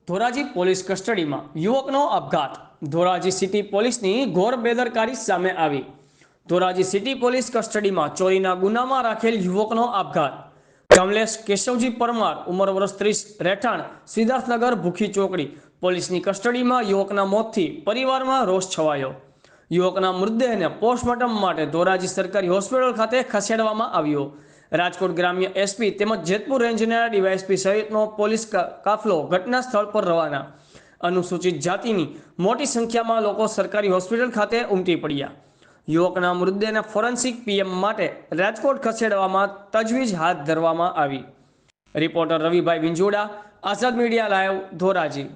Dhoraji police કસ્ટડીમાં યુવકનો આપઘાત। Dhoraji city પોલીસની ઘોર બેદરકારી સામે આવી। ધોરાજી સિટી પોલીસ કસ્ટડીમાં ચોરીના ગુનામાં રાખેલ યુવકનો આપઘાત। કમલેશ કેશવજી પરમાર ઉંમર વર્ષ 30 રહેઠાણ સિદ્ધાર્થનગર ભૂખી ચોકડી પોલીસની કસ્ટડીમાં યુવકના મોતથી પરિવારમાં રોષ છવાયો। યુવકના મૃતદેહને પોસ્ટમોર્ટમ માટે ધોરાજી સરકારી હોસ્પિટલ ખાતે ખસેડવામાં આવ્યો। રાજકોટ ગ્રામ્ય એસપી તેમજ જેતપુર રેન્જના ડીવાયએસપી સહિતનો પોલીસ કાફલો ઘટના સ્થળ પર રવાના। અનુસૂચિત જાતિની મોટી સંખ્યામાં લોકો સરકારી હોસ્પિટલ ખાતે ઉમટી પડ્યા। યુવકના મૃતદેહને ફોરેન્સિક પીએમ માટે રાજકોટ ખસેડવામાં તજવીજ હાથ ધરવામાં આવી। રિપોર્ટર રવિભાઈ વિંજોડા, આઝાદ મીડિયા લાઈવ, ધોરાજી।